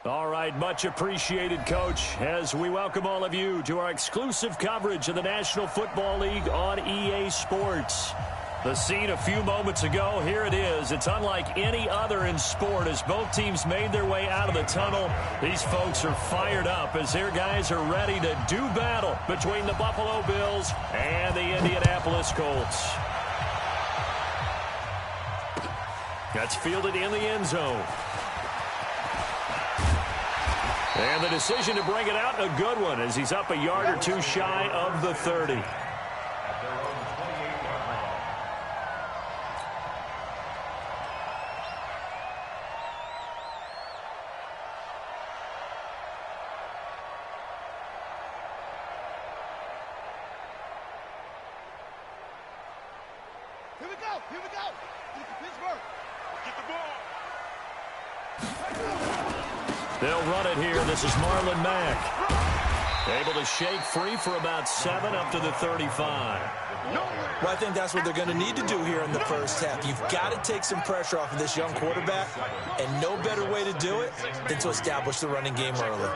All right, much appreciated, Coach, as we welcome all of you to our exclusive coverage of the National Football League on EA Sports. The scene a few moments ago, here it is. It's unlike any other in sport as both teams made their way out of the tunnel. These folks are fired up as their guys are ready to do battle between the Buffalo Bills and the Indianapolis Colts. That's fielded in the end zone. And the decision to bring it out, a good one, as he's up a yard or two shy of the 30. Here we go. Here we go. Pittsburgh. Get the ball. They'll run it here. This is Marlon Mack. Able to shake free for about 7 up to the 35. Well, I think that's what they're going to need to do here in the first half. You've got to take some pressure off of this young quarterback, and no better way to do it than to establish the running game early.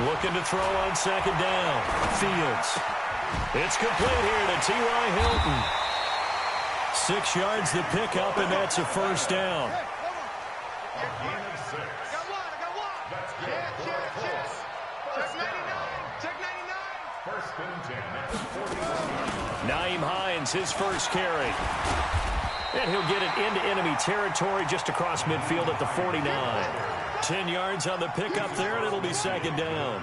Looking to throw on second down. Fields. It's complete here to T.Y. Hilton. 6 yards the pickup, and that's a first down. Nyheim Hines, his first carry. And he'll get it into enemy territory just across midfield at the 49. 10 yards on the pickup there, and it'll be second down.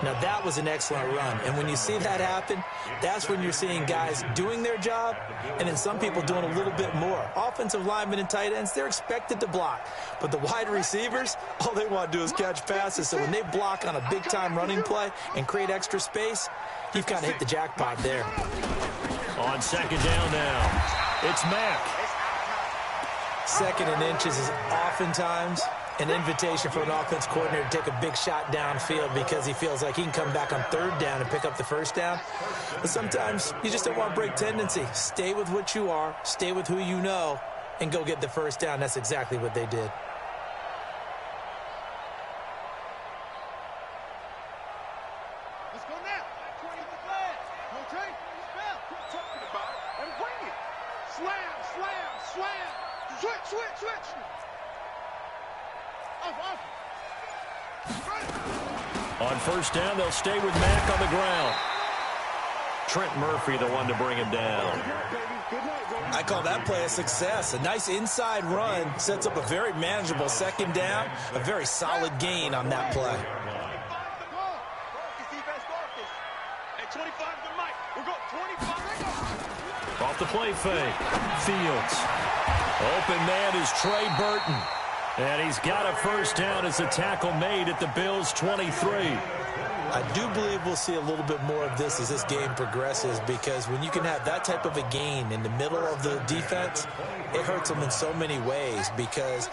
Now, that was an excellent run. And when you see that happen, that's when you're seeing guys doing their job and then some people doing a little bit more. Offensive linemen and tight ends, they're expected to block. But the wide receivers, all they want to do is catch passes. So when they block on a big-time running play and create extra space, you've kind of hit the jackpot there. On second down now, it's Mack. Second and inches is oftentimes an invitation for an offense coordinator to take a big shot downfield because he feels like he can come back on third down and pick up the first down. But sometimes you just don't want to break tendency. Stay with what you are, stay with who you know, and go get the first down. That's exactly what they did. Let's go now. 20 the flag. Don't take it. Spell. Quit talking about it and bring it. Slam, slam, slam. Switch, switch, switch. On first down, they'll stay with Mack on the ground. Trent Murphy, the one to bring him down. I call that play a success. A nice inside run sets up a very manageable second down, a very solid gain on that play. Off the play fake. Fields. Open man is Trey Burton. And he's got a first down as the tackle made at the Bills' 23. I do believe we'll see a little bit more of this as this game progresses because when you can have that type of a gain in the middle of the defense, it hurts them in so many ways because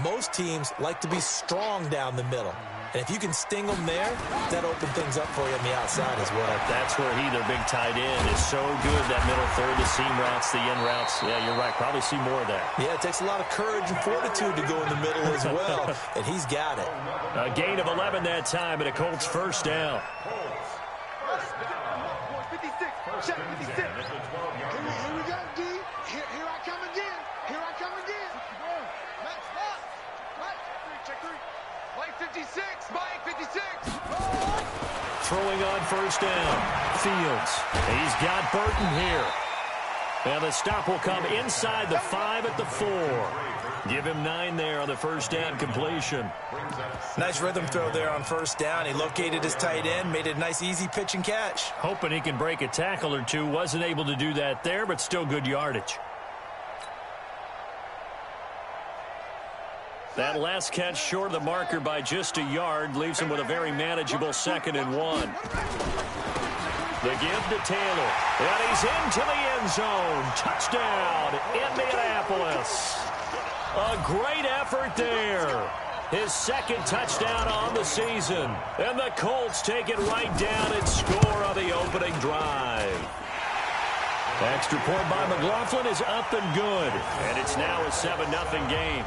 most teams like to be strong down the middle. And if you can sting them there, that opens things up for you on the outside as well. That's where he, their big tight end, is so good, that middle third, the seam routes, the in routes. Yeah, you're right. Probably see more of that. Yeah, it takes a lot of courage and fortitude to go in the middle as well, and he's got it. A gain of 11 that time, and a Colts first down. 56. Check 56. Here we go, D. Here I come again. Here I come again. Let's stop. Check 3. Mike 56. Mike 56. Throwing on first down. Fields. He's got Burton here. And the stop will come inside the 5 at the 4. Give him 9 there on the first down completion. Nice rhythm throw there on first down. He located his tight end, made it a nice easy pitch and catch. Hoping he can break a tackle or two. Wasn't able to do that there, but still good yardage. That last catch short of the marker by just a yard leaves him with a very manageable 2nd and 1. The give to Taylor, and he's into the end zone. Touchdown, Indianapolis. A great effort there. His second touchdown on the season. And the Colts take it right down and score on the opening drive. Extra point by McLaughlin is up and good. And it's now a 7-0 game.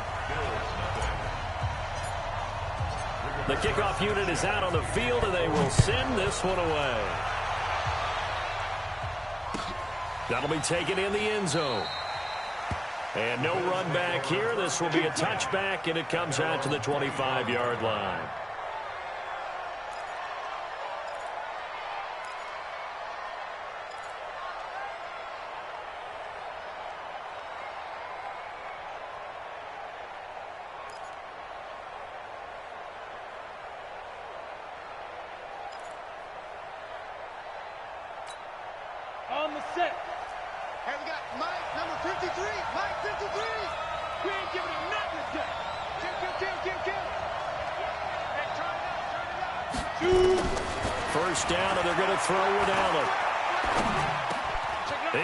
The kickoff unit is out on the field, and they will send this one away. That'll be taken in the end zone. And no run back here. This will be a touchback, and it comes out to the 25-yard line. On the set. Hey, we got Mike, number 53. Mike, 53. We ain't giving him nothing today. Kill. Hey, turn it up. First down, and they're going to throw with Allen.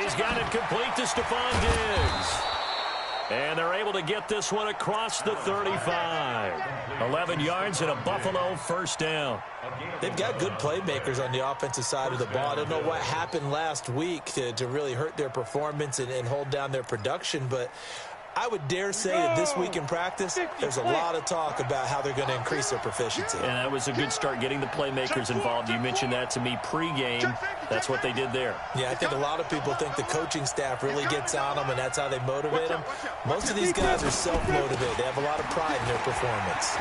He's got it complete to Stephon Diggs. And they're able to get this one across the 35. 11 yards and a Buffalo first down. They've got good playmakers on the offensive side of the ball. I don't know what happened last week to really hurt their performance and hold down their production, but I would dare say that this week in practice, there's a lot of talk about how they're going to increase their proficiency. And that was a good start getting the playmakers involved. You mentioned that to me pregame. That's what they did there. Yeah, I think a lot of people think the coaching staff really gets on them, and that's how they motivate them. Most of these guys are self-motivated. They have a lot of pride in their performance.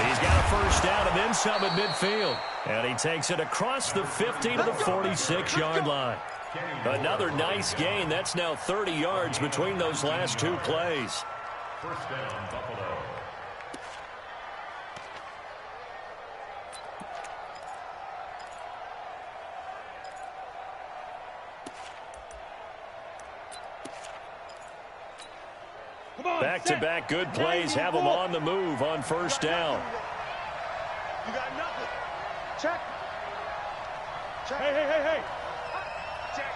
He's got a first down and then some at midfield. And he takes it across the 50 to the 46-yard line. Another nice gain. That's now 30 yards between those last two plays. First down, Buffalo. Back-to-back good plays have them on the move on first down. You got nothing. Check. Hey. Check.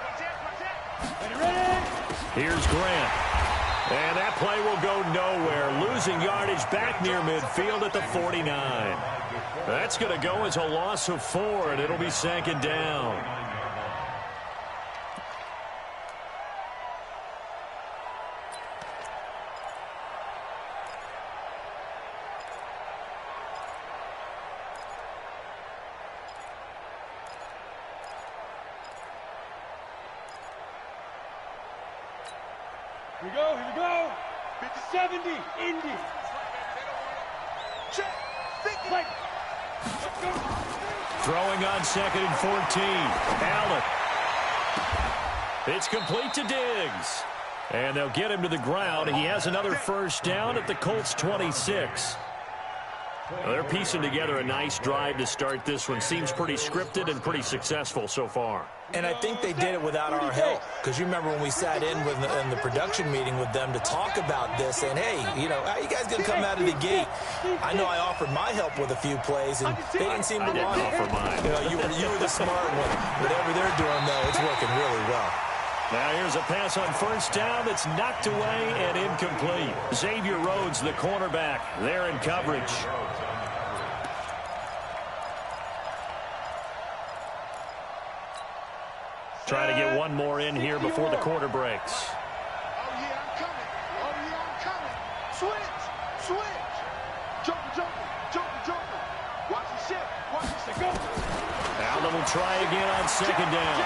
Ready? Here's Grant. And that play will go nowhere. Losing yardage back near midfield at the 49. That's going to go as a loss of 4, and it'll be second down. Here we go. 50-70, Indy. Check. Like. Throwing on second and 14. Allen. It's complete to Diggs. And they'll get him to the ground. He has another first down at the Colts 26. Well, they're piecing together a nice drive to start this one. Seems pretty scripted and pretty successful so far. And I think they did it without our help. Because you remember when we sat in the production meeting with them to talk about this, and hey, you know, how you guys going to come out of the gate? I know I offered my help with a few plays, and they didn't seem to want it. Offer mine. You know, you were the smart one. Whatever they're doing, though, it's working really well. Now here's a pass on first down that's knocked away and incomplete. Xavier Rhodes, the cornerback, there in coverage. Trying to get one more in here before the quarter breaks. Oh, yeah, I'm coming. Switch. Joker. Watch the ship. Go. Allen will try again on second down.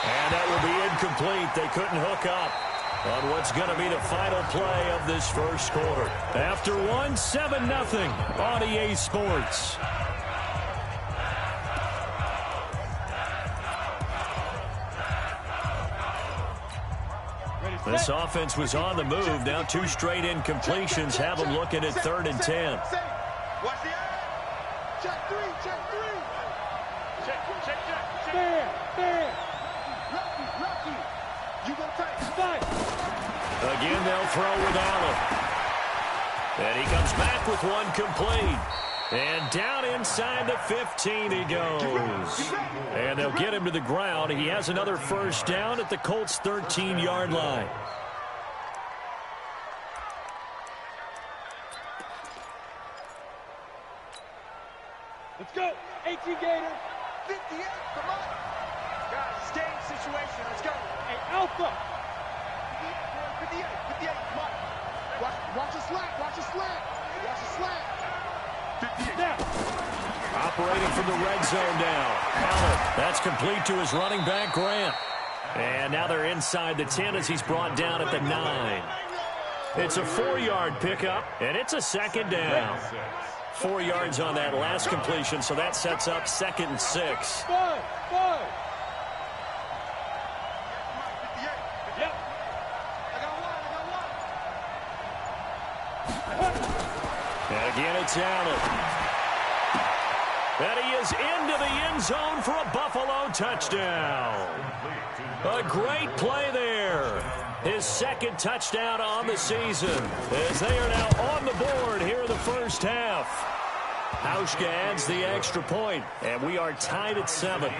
And that will be incomplete. They couldn't hook up on what's going to be the final play of this first quarter. After one, 7-0 on EA Sports. This offense was on the move. Now 2 straight incompletions have them looking at 3rd and 10. Watch the eye. Check 3. Check. There. Lucky. You gonna take. Again, they'll throw with Allen. And he comes back with one complete. And down inside the 15 he goes. And they'll get him to the ground. He has another first down at the Colts' 13-yard line. Let's go. 18 Gator. 58. Come on. Guys, stay in situation. Let's go. Hey, Alpha. 58. 58. Come on. Watch the slant. Watch the slant. Watch the slant. 58. Now. Operating from the red zone now. Allen. That's complete to his running back, Grant. And now they're inside the 10 as he's brought down at the 9. It's a 4-yard pickup, and it's a second down. 4 yards on that last completion, so that sets up 2nd and 6. Five. Yep. I got one. And again, it's Allen. And he is into the end zone for a Buffalo touchdown. A great play there. His 2nd touchdown on the season as they are now on the board here in the first half. Hauschka adds the extra point, and we are tied at 7.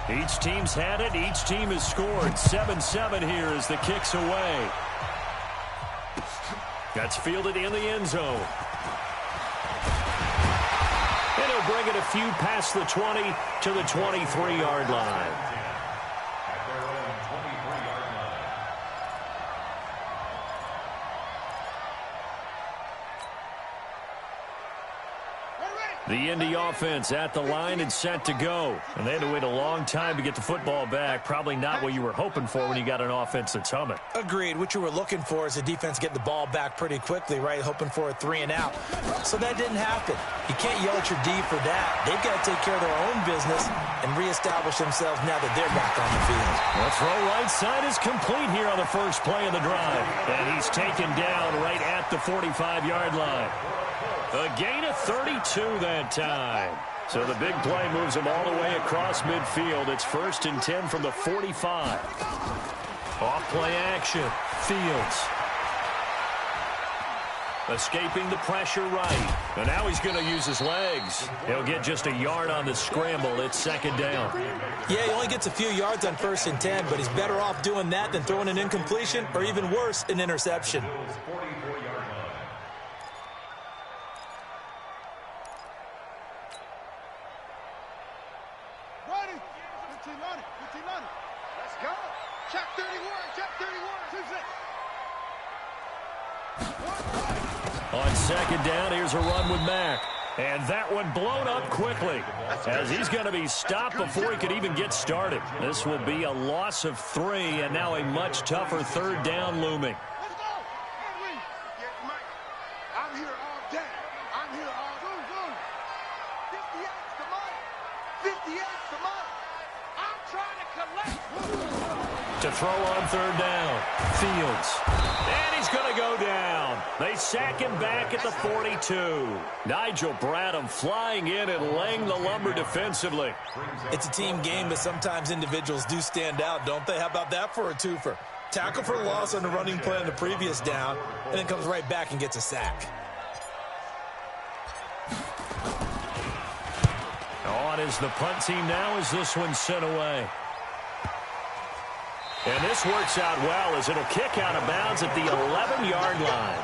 Each team's had it. Each team has scored. 7-7 here as the kick's away. That's fielded in the end zone. And he'll bring it a few past the 20 to the 23-yard line. The Indy offense at the line and set to go. And they had to wait a long time to get the football back. Probably not what you were hoping for when you got an offense that's humming. Agreed. What you were looking for is the defense get the ball back pretty quickly, right? Hoping for a 3 and out. So that didn't happen. You can't yell at your D for that. They've got to take care of their own business and reestablish themselves now that they're back on the field. The throw right side is complete here on the first play of the drive. And he's taken down right at the 45-yard line. A gain of 32 that time. So the big play moves him all the way across midfield. It's 1st and 10 from the 45. Off play action. Fields. Escaping the pressure right. And now he's going to use his legs. He'll get just a yard on the scramble. It's 2nd down. Yeah, he only gets a few yards on 1st and 10, but he's better off doing that than throwing an incompletion or even worse, an interception. Let's go. Check 31. Check 31. On 2nd down, here's a run with Mack. And that one blown up quickly as he's going to be stopped before he could even get started. This will be a loss of 3, and now a much tougher 3rd down looming. Let's go. I'm here all day. I'm here all day. 58's the money. 58's the money. I'm trying to collect. To throw on 3rd down. Fields. And he's going to go down. They sack him back at the 42. Nigel Bradham flying in and laying the lumber defensively. It's a team game, but sometimes individuals do stand out, don't they? How about that for a twofer? Tackle for loss on the running play on the previous down, and then comes right back and gets a sack. On is the punt team now as this one's sent away. And this works out well as it'll kick out of bounds at the 11-yard line.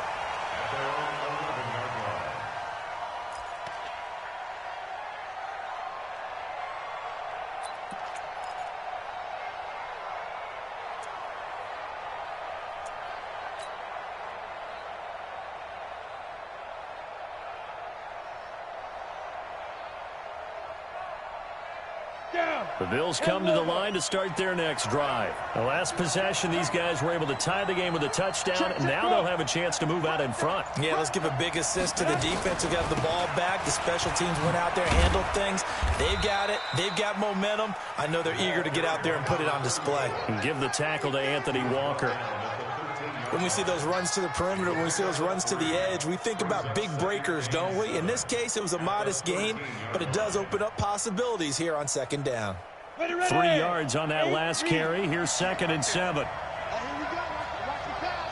The Bills come to the line to start their next drive. The last possession, these guys were able to tie the game with a touchdown, and now they'll have a chance to move out in front. Yeah, let's give a big assist to the defense who got the ball back. The special teams went out there, handled things. They've got it. They've got momentum. I know they're eager to get out there and put it on display. And give the tackle to Anthony Walker. When we see those runs to the perimeter, when we see those runs to the edge, we think about big breakers, don't we? In this case, it was a modest gain, but it does open up possibilities here on 2nd down. 3 yards on that last carry. Here's 2nd and 7. Here we go. Watch the pass.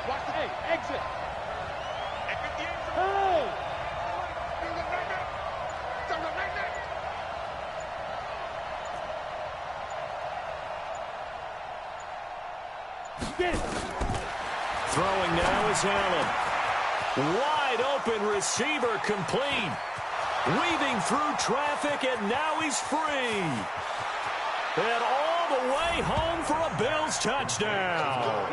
Watch the exit. At 50 yards. Throwing now is Allen. Wide open receiver complete. Weaving through traffic, and now he's free. And all the way home for a Bills touchdown.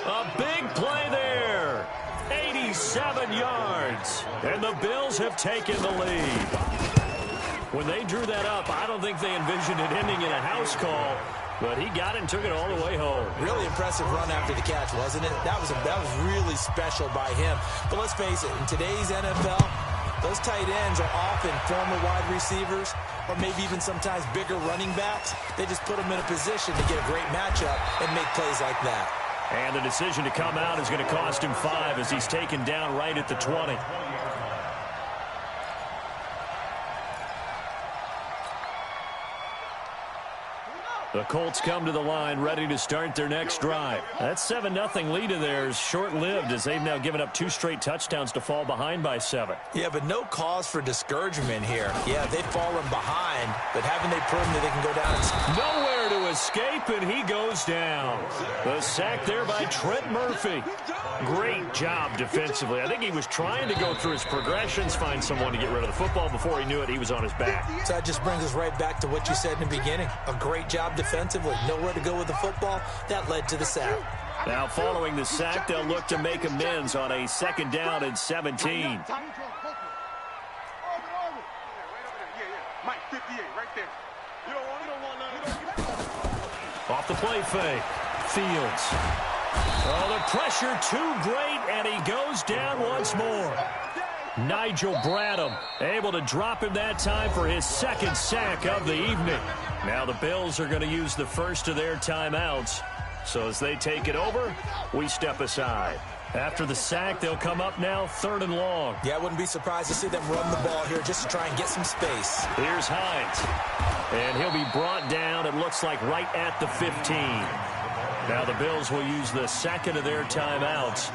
A big play there. 87 yards. And the Bills have taken the lead. When they drew that up, I don't think they envisioned it ending in a house call. But he got it and took it all the way home. Really impressive run after the catch, wasn't it? That was really special by him. But let's face it, in today's NFL, those tight ends are often former wide receivers or maybe even sometimes bigger running backs. They just put them in a position to get a great matchup and make plays like that. And the decision to come out is going to cost him 5 as he's taken down right at the 20. The Colts come to the line ready to start their next drive. That 7-0 lead of theirs short-lived as they've now given up 2 straight touchdowns to fall behind by 7. Yeah, but no cause for discouragement here. Yeah, they've fallen behind, but haven't they proven that they can go down and... Nowhere to escape, and he goes down. The sack there by Trent Murphy. Great job defensively. I think he was trying to go through his progressions, find someone to get rid of the football. Before he knew it, he was on his back. So that just brings us right back to what you said in the beginning. A great job defensively. Nowhere to go with the football. That led to the sack. Now following the sack, they'll look to make amends on a 2nd down and 17. Off the play fake. Fields. Oh, the pressure too great, and he goes down once more. Nigel Bradham able to drop him that time for his 2nd sack of the evening. Now the Bills are going to use the first of their timeouts. So as they take it over, we step aside. After the sack, they'll come up now 3rd and long. Yeah, I wouldn't be surprised to see them run the ball here just to try and get some space. Here's Hines. And he'll be brought down, it looks like, right at the 15. Now the Bills will use the 2nd of their timeouts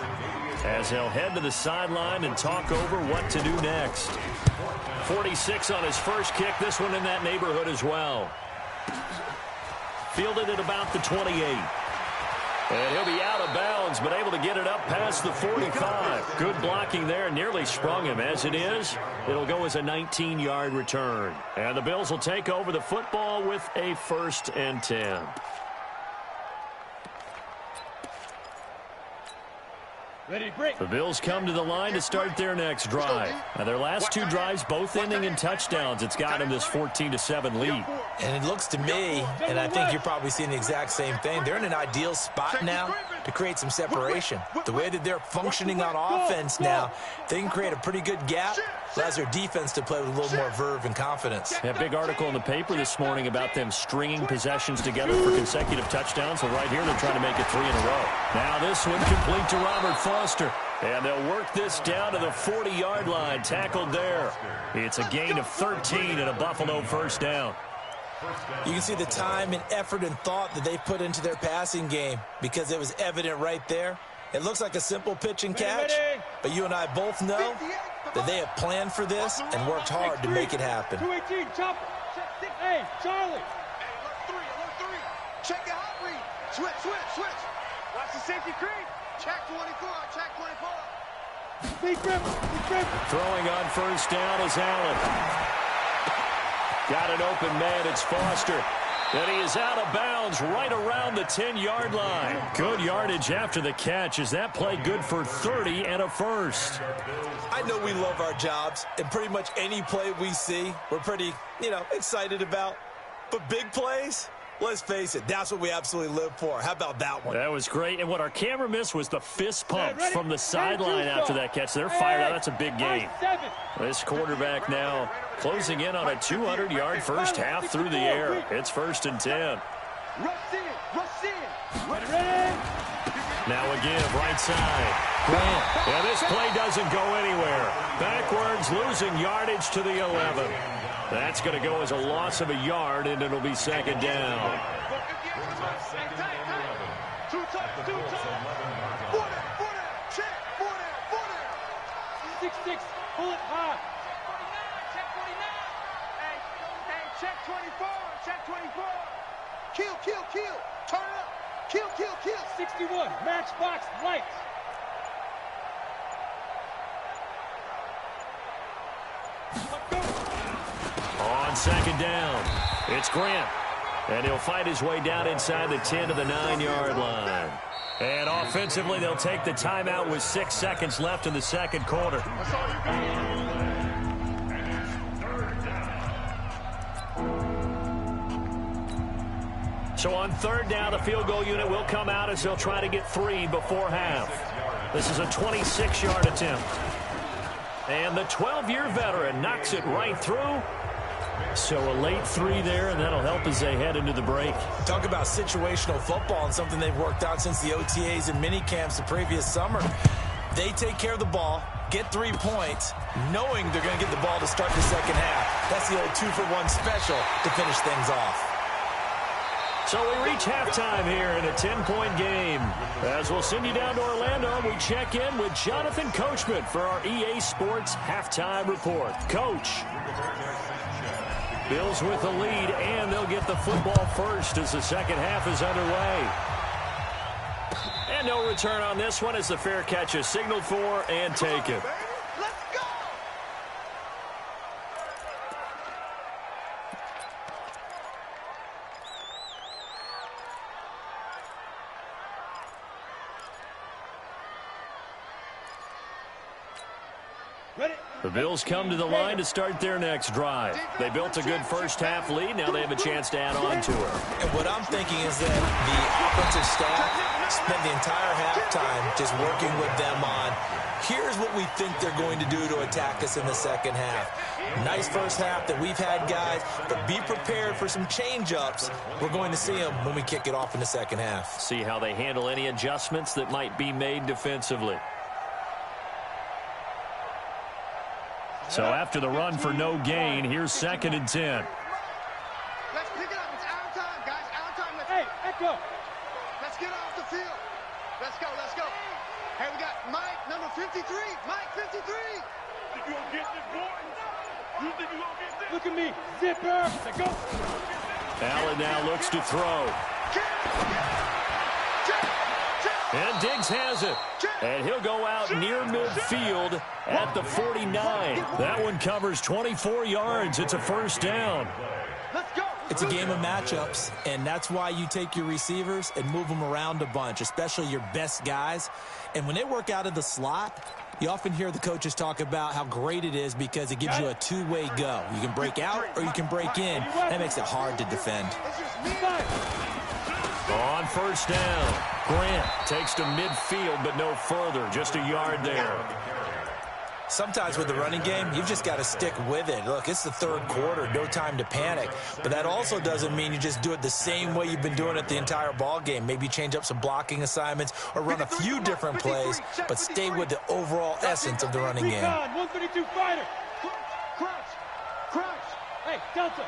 as they'll head to the sideline and talk over what to do next. 46 on his first kick, this one in that neighborhood as well. Fielded at about the 28. And he'll be out of bounds, but able to get it up past the 45. Good blocking there, nearly sprung him. As it is, it'll go as a 19-yard return. And the Bills will take over the football with a 1st and 10. The Bills come to the line to start their next drive. Now their last 2 drives both ending in touchdowns. It's got them this 14-7 lead. And it looks to me, and I think you're probably seeing the exact same thing, they're in an ideal spot now to create some separation. The way that they're functioning on offense now, they can create a pretty good gap. Allows their defense to play with a little more verve and confidence. A big article in the paper this morning about them stringing possessions together for consecutive touchdowns. So right here, they're trying to make it 3 in a row. Now this one complete to Robert Foster. And they'll work this down to the 40-yard line. Tackled there. It's a gain of 13 and a Buffalo 1st down. You can see the time and effort and thought that they put into their passing game because it was evident right there. It looks like a simple pitch and catch, but you and I both know that they have planned for this and worked hard to make it happen. 218, chop. Hey, Charlie. Hey, alert 3. Check your hot read. Switch. Watch the safety creep. Check 24. Big grip. Throwing on 1st down is Allen. Got an open man. It's Foster. And he is out of bounds right around the 10-yard line. Good yardage after the catch. Is that play good for 30 and a 1st? I know we love our jobs, and pretty much any play we see, we're pretty, excited about. But big plays, let's face it, that's what we absolutely live for. How about that one? That was great. And what our camera missed was the fist pump from the sideline after that catch. They're fired out. That's a big game. This quarterback now closing in on a 200-yard first half through the air. It's 1st and 10. Rush in. Now a give, right side. Grant. Yeah, this play doesn't go anywhere. Backwards, losing yardage to the 11. That's going to go as a loss of a yard, and it'll be 2nd down. 6'6", pull it high. Check 49, hey, check 24, check 24. Kill, kill, kill, turn it up. Kill, kill, kill. 61, matchbox lights. On second down, it's Grant. And he'll fight his way down inside the 10 to the 9-yard line. And offensively, they'll take the timeout with 6 seconds left in the second quarter. That's all you got. So on third down, the field goal unit will come out as they'll try to get 3 before half. This is a 26-yard attempt. And the 12-year veteran knocks it right through. So a late 3 there, and that'll help as they head into the break. Talk about situational football and something they've worked out since the OTAs and mini camps the previous summer. They take care of the ball, get 3 points, knowing they're going to get the ball to start the second half. That's the old 2-for-1 special to finish things off. So we reach halftime here in a 10-point game. As we'll send you down to Orlando, we check in with Jonathan Coachman for our EA Sports Halftime Report. Coach. Bills with the lead, and they'll get the football first as the second half is underway. And no return on this one as the fair catch is signaled for and taken. Let's go. Ready? The Bills come to the line to start their next drive. They built a good first-half lead. Now they have a chance to add on to it. And what I'm thinking is that the offensive staff spent the entire halftime just working with them on, here's what we think they're going to do to attack us in the second half. Nice first half that we've had, guys, but be prepared for some change-ups. We're going to see them when we kick it off in the second half. See how they handle any adjustments that might be made defensively. So after the run for no gain, here's 2nd and 10. Let's pick it up. It's our time, guys. Our time. Hey, Echo. Let's get off the field. Let's go. Let's go. Hey, we got Mike, number 53. Mike, 53. Think you gonna get this, boy? You think you gonna get this? Look at me, zipper. Let's go. Allen now looks to throw. And Diggs has it. And he'll go out near midfield at the 49. That one covers 24 yards. It's a first down. Let's go. It's a game of matchups, and that's why you take your receivers and move them around a bunch, especially your best guys. And when they work out of the slot, you often hear the coaches talk about how great it is because it gives you a two-way go. You can break out or you can break in. That makes it hard to defend. On first down, Grant takes to midfield, but no further. Just a yard there. Sometimes with the running game, you've just got to stick with it. Look, it's the third quarter, no time to panic. But that also doesn't mean you just do it the same way you've been doing it the entire ball game. Maybe change up some blocking assignments or run a few different plays, but stay with the overall essence of the running game. 132 fighter. Crouch. Crouch. Hey, Delta.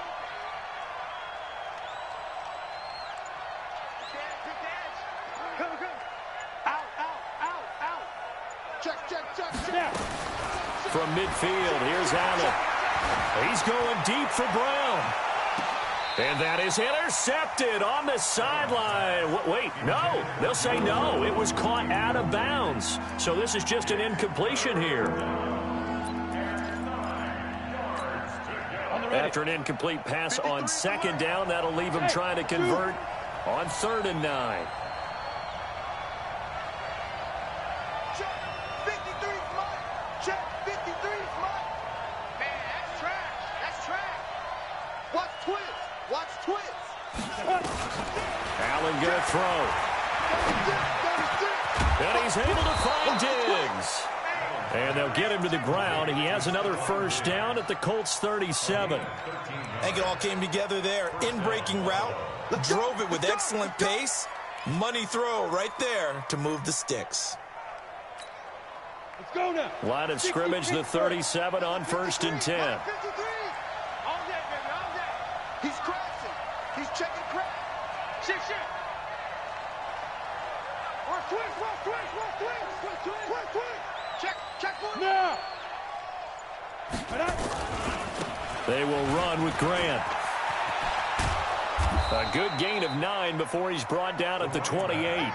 Come. Out. Check. Snap. From midfield, here's Allen. He's going deep for Brown. And that is intercepted on the sideline. Wait, no. They'll say no. It was caught out of bounds. So this is just an incompletion here. After an incomplete pass on second down, that'll leave him trying to convert on 3rd and 9. Check 53, Mike. Man, that's trash. Watch twist. Allen gonna throw. And he's able to find Diggs. And they'll get him to the ground. He has another first down at the Colts 37. I think it all came together there. In-breaking route, drove it with excellent pace. Money throw right there to move the sticks. Let's go now. Line of scrimmage, the 37 on 1st and 10. 53. All day, baby, all day. He's crashing. He's checking crash. Shit. Watch twist. Check one. Now. They will run with Grant. A good gain of 9 before he's brought down at the 28.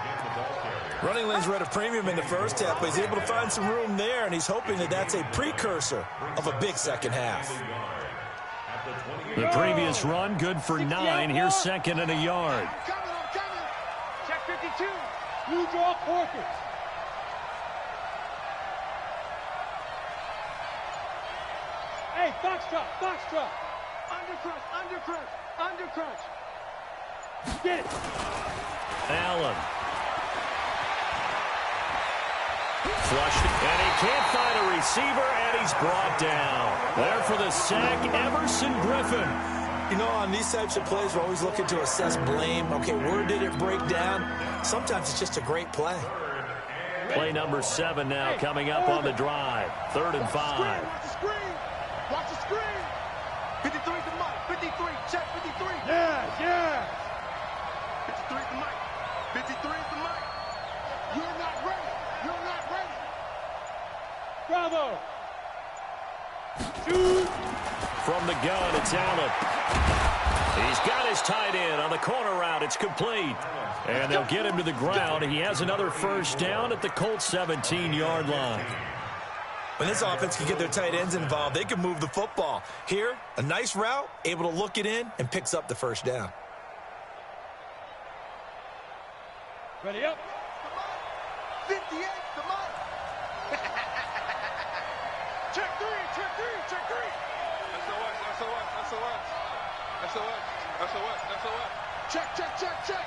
Running lanes were at a premium in the first half, but he's able to find some room there, and he's hoping that that's a precursor of a big second half. The previous run, good for 9. Here's second and a yard. I'm coming. Check 52. You draw quarters. Hey, box drop. Under crunch. Get it. Allen. Flushed, and he can't find a receiver, and he's brought down. There for the sack, Everson Griffin. You know, on these types of plays, we're always looking to assess blame. Okay, where did it break down? Sometimes it's just a great play. Play number 7 now coming up on the drive. 3rd and 5. Watch the screen. 53's the Mike. 53. Check 53. Yeah. 53's the Mike. 53's the Mike. You're not ready. Bravo. Shoot. From the gun, it's Allen. He's got his tight end on the corner route. It's complete. And they'll get him to the ground. He has another first down at the Colts 17-yard line. When this offense can get their tight ends involved, they can move the football. Here, a nice route, able to look it in, and picks up the first down. Ready up. 58, the Mike. Check three. SOS. Check.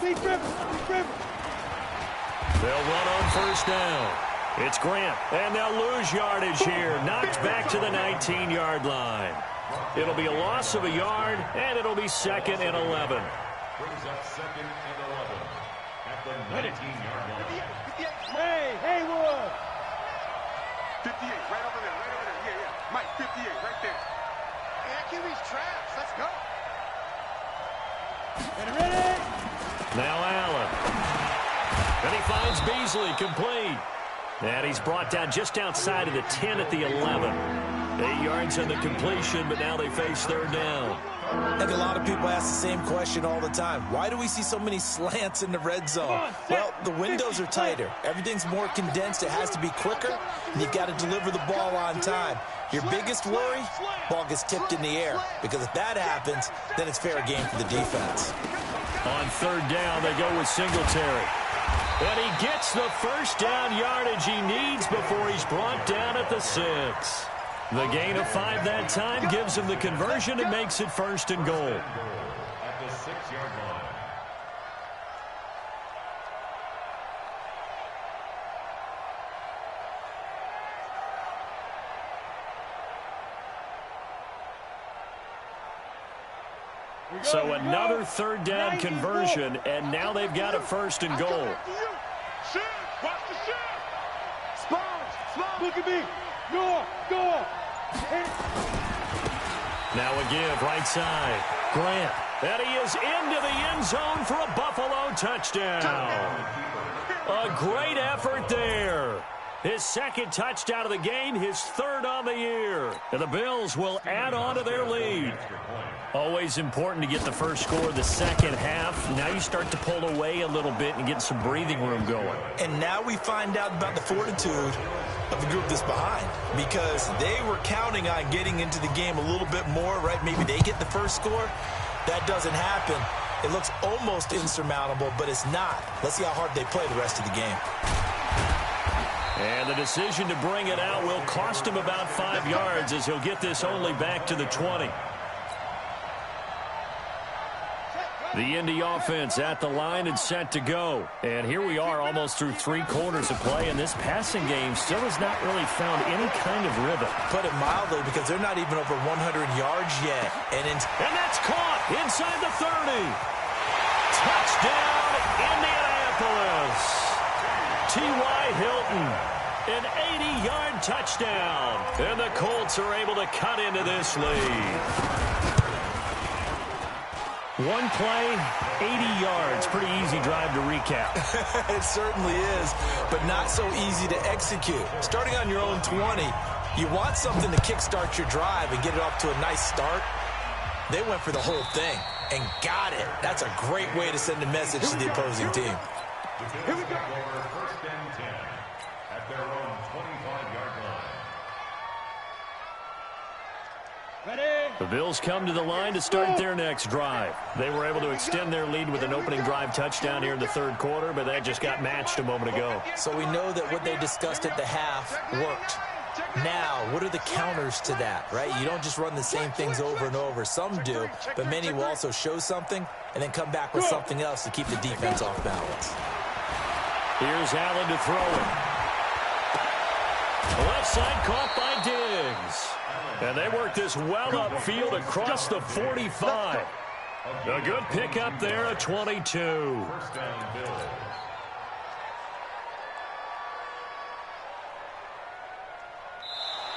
Big River. They'll run on first down. It's Grant, and they'll lose yardage here. Knocked back to the 19-yard line. It'll be a loss of a yard, and it'll be 2nd and 11. Brings up 2nd and 11 at the 19-yard line. 58. Hey, Haywood. 58, right over there. Yeah. Mike, 58, right there. Hey, that QB's trash. Let's go. Ready? Now Allen. And he finds Beasley complete. And he's brought down just outside of the 10 at the 11. 8 yards on the completion, but now they face 3rd down. And a lot of people ask the same question all the time. Why do we see so many slants in the red zone? Well, the windows are tighter. Everything's more condensed. It has to be quicker, and you've got to deliver the ball on time. Your biggest worry, ball gets tipped in the air, because if that happens, then it's fair game for the defense. On 3rd down, they go with Singletary. And he gets the first down yardage he needs before he's brought down at the 6. The gain of 5 that time gives him the conversion and makes it 1st and goal. At the 6-yard line. So another 3rd down conversion, and now they've got a 1st and goal. Shit. Watch the shit. Sponge. Look at me. Go. Now a give right side. Grant. And he is into the end zone for a Buffalo touchdown. A great effort there. His 2nd touchdown of the game, his 3rd on the year. And the Bills will add on to their lead. Always important to get the first score of the second half. Now you start to pull away a little bit and get some breathing room going. And now we find out about the fortitude of the group that's behind, because they were counting on getting into the game a little bit more, right? Maybe they get the first score. That doesn't happen. It looks almost insurmountable, but it's not. Let's see how hard they play the rest of the game. And the decision to bring it out will cost him about 5 yards, as he'll get this only back to the 20. The Indy offense at the line and set to go. And here we are almost through 3 quarters of play, and this passing game still has not really found any kind of rhythm. Put it mildly, because they're not even over 100 yards yet. And that's caught inside the 30. Touchdown, Indianapolis. T.Y. Hilton, an 80-yard touchdown. And the Colts are able to cut into this lead. One play, 80 yards. Pretty easy drive to recap. It certainly is, but not so easy to execute. Starting on your own 20, you want something to kickstart your drive and get it off to a nice start. They went for the whole thing and got it. That's a great way to send a message to the opposing team. Here we go. First and 10 at their own 25-yard line. Ready? The Bills come to the line to start their next drive. They were able to extend their lead with an opening drive touchdown here in the third quarter, but that just got matched a moment ago. So we know that what they discussed at the half worked. Now, what are the counters to that, right? You don't just run the same things over and over. Some do, but many will also show something and then come back with something else to keep the defense off balance. Here's Allen to throw it. Left side caught by Diggs. And they work this well upfield across the 45. A good pickup there at 22. First down, Bills.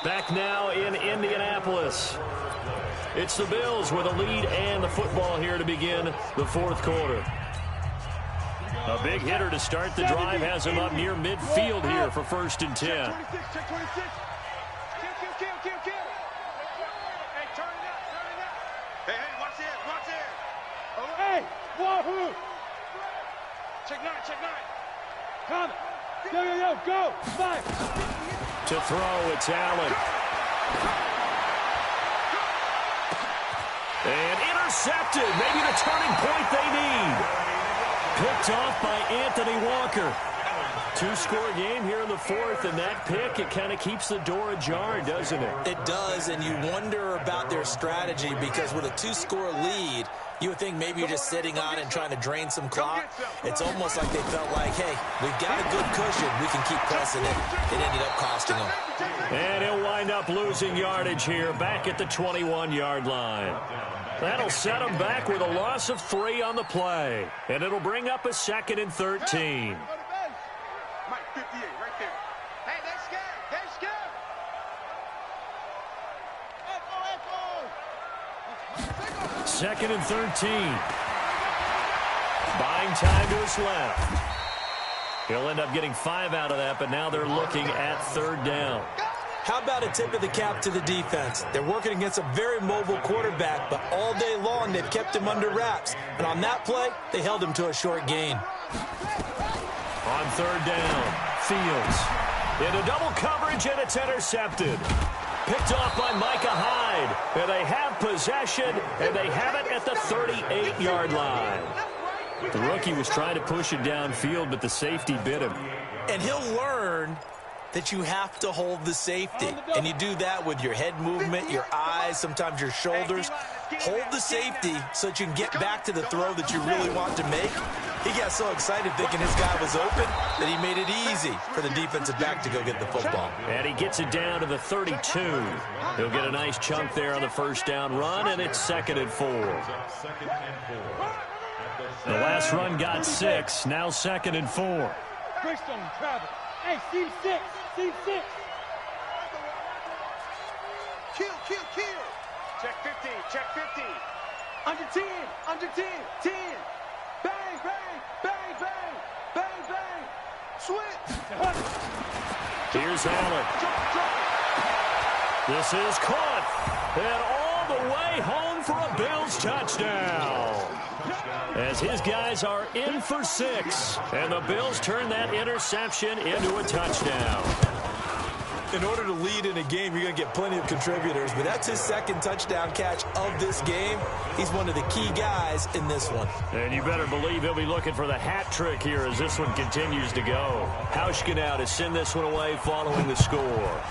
Back now in Indianapolis. It's the Bills with a lead and the football here to begin the fourth quarter. A big hitter to start the drive has him up near midfield here for first and 10. Check 26, check 26. Kill. Hey, turn it up. Hey, watch it. Hey, wahoo! Check 9. Come. Yo, go. 5. To throw, it's Allen. And intercepted. Maybe the turning point they need. Picked off by Anthony Walker. Two-score game here in the fourth, and that pick, it kind of keeps the door ajar, doesn't it? It does, and you wonder about their strategy because with a two-score lead, you would think maybe you're just sitting on and trying to drain some clock. It's almost like they felt like, hey, we've got a good cushion. We can keep pressing it. It ended up costing them. And he'll wind up losing yardage here back at the 21-yard line. That'll set him back with a loss of 3 on the play. And it'll bring up a second and 13. Mike, 58, right there. Hey, they scared. Second and 13. Buying time to his left. He'll end up getting 5 out of that, but now they're looking at third down. How about a tip of the cap to the defense? They're working against a very mobile quarterback, but all day long they've kept him under wraps. And on that play, they held him to a short gain. On third down, Fields into double coverage, and it's intercepted. Picked off by Micah Hyde. And they have possession, and they have it at the 38-yard line. The rookie was trying to push it downfield, but the safety bit him. And he'll learn that you have to hold the safety. And you do that with your head movement, your eyes, sometimes your shoulders. Hold the safety so that you can get back to the throw that you really want to make. He got so excited thinking his guy was open that he made it easy for the defensive back to go get the football. And he gets it down to the 32. He'll get a nice chunk there on the first down run, and it's second and 4. The last run got 6, now second and 4. Greystone, Travis. Hey, Seam 6. Kill. Check 15. Under 10. 10. Bang. Switch. Here's Allen. This is caught. And all the way home for a Bills touchdown. As his guys are in for 6. And the Bills turn that interception into a touchdown. In order to lead in a game, you're going to get plenty of contributors, but that's his second touchdown catch of this game. He's one of the key guys in this one. And you better believe he'll be looking for the hat trick here as this one continues to go. Hauschka now to send this one away following the score.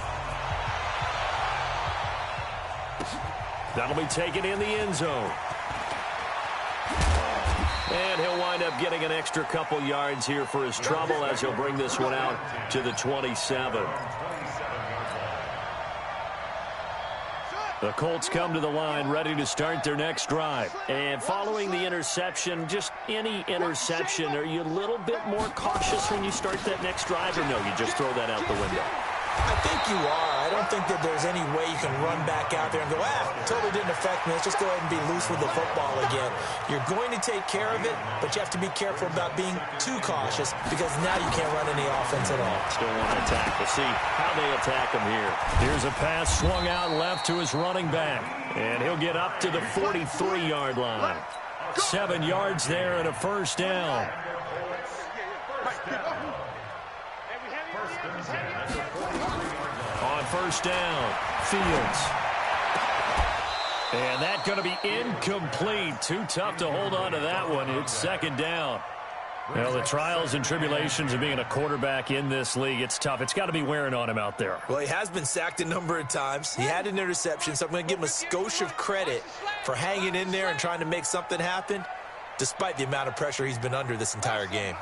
That'll be taken in the end zone. And he'll wind up getting an extra couple yards here for his trouble as he'll bring this one out to the 27. The Colts come to the line ready to start their next drive. And following the interception, just any interception, are you a little bit more cautious when you start that next drive, or no, you just throw that out the window? I think you are. I don't think that there's any way you can run back out there and go, totally didn't affect me. Let's just go ahead and be loose with the football again. You're going to take care of it, but you have to be careful about being too cautious because now you can't run any offense at all. Still want to attack. We'll see how they attack him here. Here's a pass swung out left to his running back, and he'll get up to the 43-yard line. 7 yards there and a first down. On first down, Fields. And that's going to be incomplete. Too tough to hold on to that one. It's second down. Well, the trials and tribulations of being a quarterback in this league, it's tough. It's got to be wearing on him out there. Well, he has been sacked a number of times. He had an interception, so I'm going to give him a skosh of credit for hanging in there and trying to make something happen, despite the amount of pressure he's been under this entire game.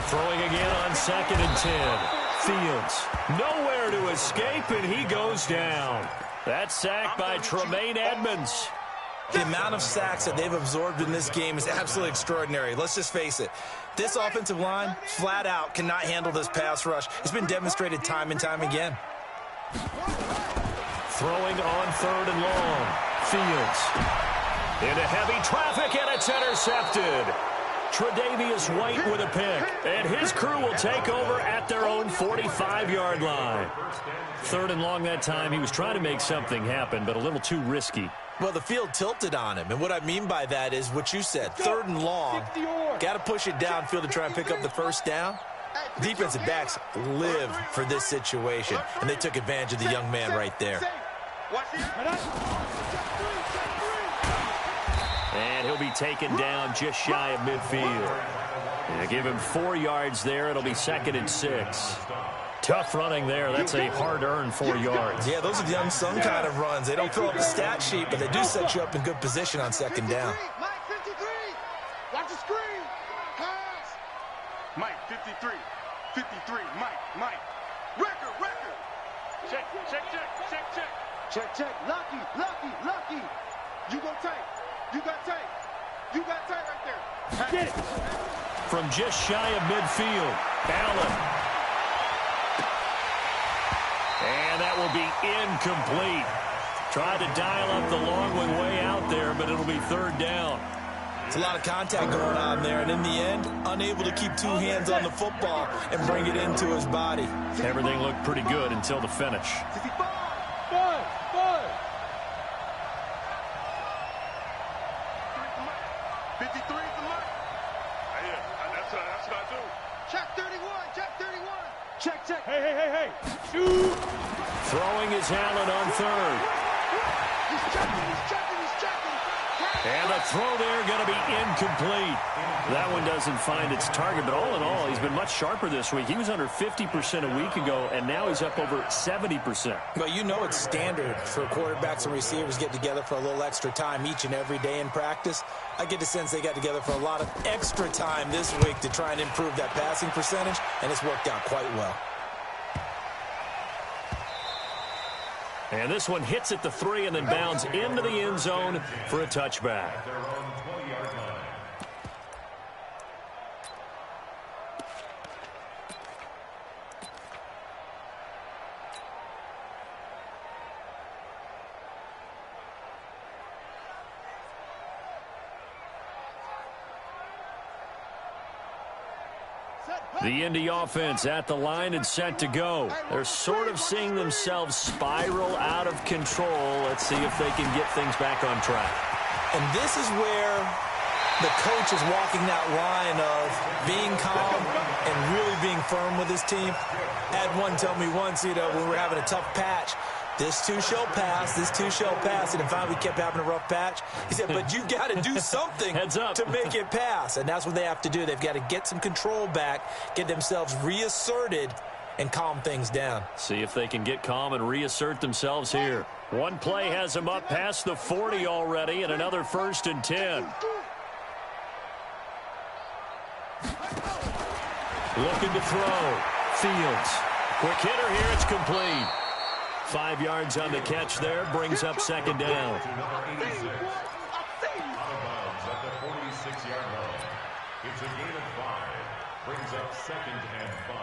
Throwing again on 2nd and 10. Fields nowhere to escape, and he goes down. That's sacked by Tremaine Edmonds. The amount of sacks that they've absorbed in this game is absolutely extraordinary. Let's just face it. This offensive line, flat out, cannot handle this pass rush. It's been demonstrated time and time again. Throwing on 3rd and long. Fields into heavy traffic, and it's intercepted. Tre'Davious White with a pick, and his crew will take over at their own 45-yard line. 3rd and long that time. He was trying to make something happen, but a little too risky. Well, the field tilted on him, and what I mean by that is what you said. 3rd and long, got to push it downfield to try and pick up the first down. Defensive backs live for this situation, and they took advantage of the young man right there. And he'll be taken down just shy of midfield. And give him 4 yards there. It'll be 2nd and 6. Tough running there. That's a hard-earned 4 yards. Yeah, those are the unsung kind of runs. They don't fill up the stat sheet, but they do set you up in good position on 2nd down. Mike, 53. Watch the screen. Pass. Mike, 53. 53. Mike. Record. Check. Lucky. You go tight. You got tight right there. Get it. From just shy of midfield, Allen. And that will be incomplete. Tried to dial up the long one way out there, but it'll be 3rd down. It's a lot of contact going on there, and in the end, unable to keep 2 hands on the football and bring it into his body. Everything looked pretty good until the finish. 53 to Mike. That's what I do. Check 31. Check. Hey. Shoot. Throwing is Allen on 3rd. He's checking. And the throw there going to be incomplete. That one doesn't find its target, but all in all, he's been much sharper this week. He was under 50% a week ago, and now he's up over 70%. Well, you know it's standard for quarterbacks and receivers get together for a little extra time each and every day in practice. I get the sense they got together for a lot of extra time this week to try and improve that passing percentage, and it's worked out quite well. And this one hits at the 3 and then bounds into the end zone for a touchback. The Indy offense at the line and set to go. They're sort of seeing themselves spiral out of control. Let's see if they can get things back on track. And this is where the coach is walking that line of being calm and really being firm with his team. I had one tell me once, when we were having a tough patch, this too shall pass, and then finally we kept having a rough patch. He said, but you've got to do something Heads up. to make it pass, and that's what they have to do. They've got to get some control back, get themselves reasserted, and calm things down. See if they can get calm and reassert themselves here. One play has them up past the 40 already, and another 1st and 10. Looking to throw. Fields. Quick hitter here, it's complete. 5 yards on the catch there, brings up 2nd down. Out of bounds at the 46-yard line. It's a gain of 5. Brings up 2nd and 5.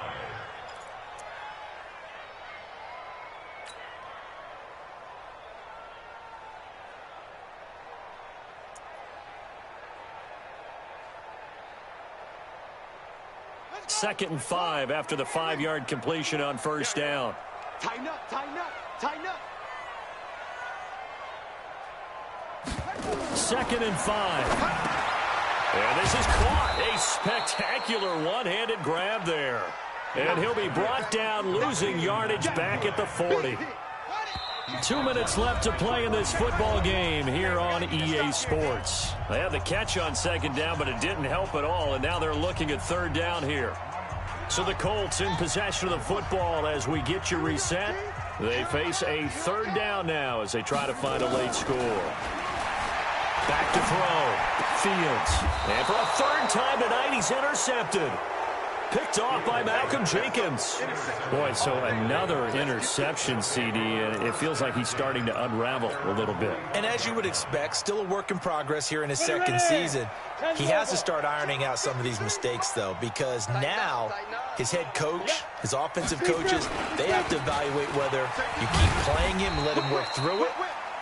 2nd and 5 after the 5-yard completion on first down. Tighten up, tighten up, tighten up. 2nd and 5. And this is caught. A spectacular one-handed grab there. And he'll be brought down, losing yardage back at the 40. 2 minutes left to play in this football game here on EA Sports. They had the catch on 2nd down, but it didn't help at all, and now they're looking at 3rd down here. So the Colts in possession of the football as we get you reset. They face a 3rd down now as they try to find a late score. Back to throw. Fields. And for a 3rd time tonight, he's intercepted. Picked off by Malcolm Jenkins. Boy, so another interception, CD, and it feels like he's starting to unravel a little bit. And as you would expect, still a work in progress here in his 2nd season. He has to start ironing out some of these mistakes, though, because now his head coach, his offensive coaches, they have to evaluate whether you keep playing him and let him work through it,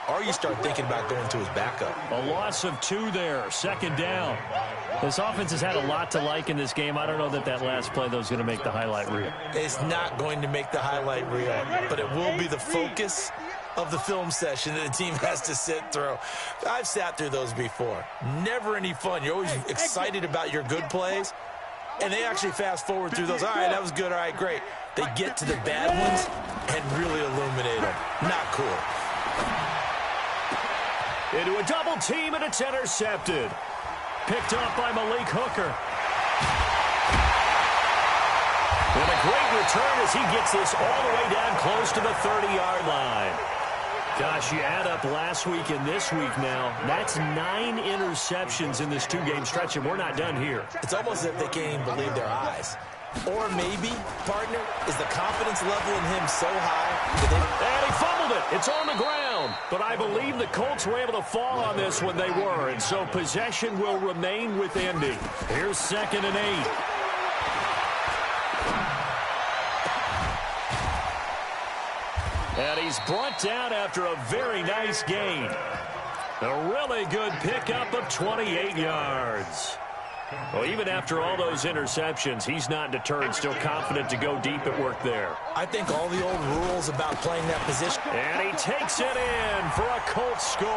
or you start thinking about going to his backup. A loss of 2 there, 2nd down. This offense has had a lot to like in this game. I don't know that that last play, though, is going to make the highlight reel. It's not going to make the highlight reel, but it will be the focus of the film session that the team has to sit through. I've sat through those before. Never any fun. You're always excited about your good plays, and they actually fast forward through those. All right, that was good. All right, great. They get to the bad ones and really illuminate them. Not cool. Into a double team, and it's intercepted. Picked up by Malik Hooker. And a great return as he gets this all the way down close to the 30-yard line. Gosh, you add up last week and this week now. That's 9 interceptions in this 2-game stretch, and we're not done here. It's almost as if they can't even believe their eyes. Or maybe, partner, is the confidence level in him so high that they... And he fumbled it. It's on the ground. But I believe the Colts were able to fall on this when they were, and so possession will remain with Indy. Here's 2nd and 8. And he's brought down after a very nice gain. A really good pickup of 28 yards. Well, even after all those interceptions, he's not deterred, still confident to go deep at work there. I think all the old rules about playing that position. And he takes it in for a Colts score.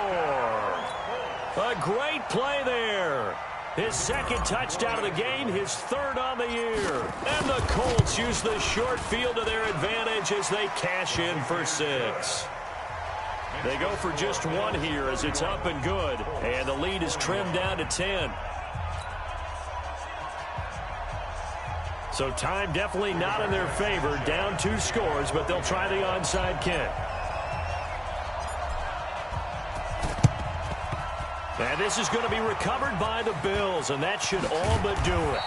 A great play there. His 2nd touchdown of the game, his 3rd on the year. And the Colts use the short field to their advantage as they cash in for 6. They go for just 1 here as it's up and good. And the lead is trimmed down to 10. So time definitely not in their favor. Down 2 scores, but they'll try the onside kick. And this is going to be recovered by the Bills, and that should all but do it.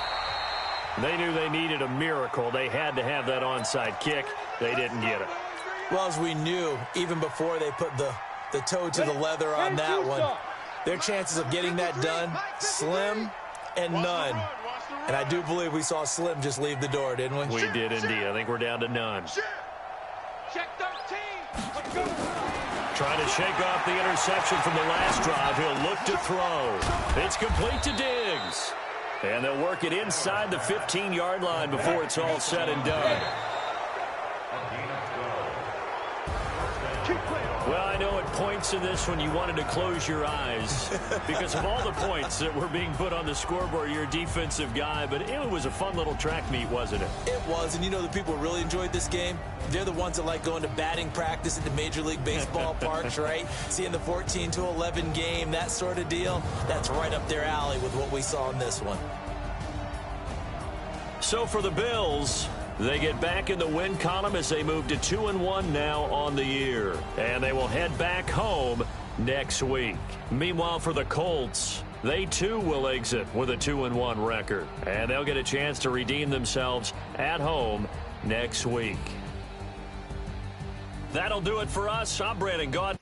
They knew they needed a miracle. They had to have that onside kick. They didn't get it. Well, as we knew, even before they put the toe to the leather on that one, their chances of getting that done, slim and none. And I do believe we saw Slim just leave the door, didn't we? We did indeed. I think we're down to none. Check 13. Let's go. Trying to shake off the interception from the last drive. He'll look to throw. It's complete to Diggs. And they'll work it inside the 15-yard line before it's all said and done. Well, I know at points in this one you wanted to close your eyes because of all the points that were being put on the scoreboard. You're a defensive guy, but it was a fun little track meet, wasn't it? It was, and you know the people who really enjoyed this game? They're the ones that like going to batting practice at the Major League Baseball parks, right? Seeing the 14-11 game, that sort of deal. That's right up their alley with what we saw in this one. So for the Bills, they get back in the win column as they move to 2-1 now on the year. And they will head back home next week. Meanwhile, for the Colts, they too will exit with a 2-1 record. And they'll get a chance to redeem themselves at home next week. That'll do it for us. I'm Brandon Gaudin.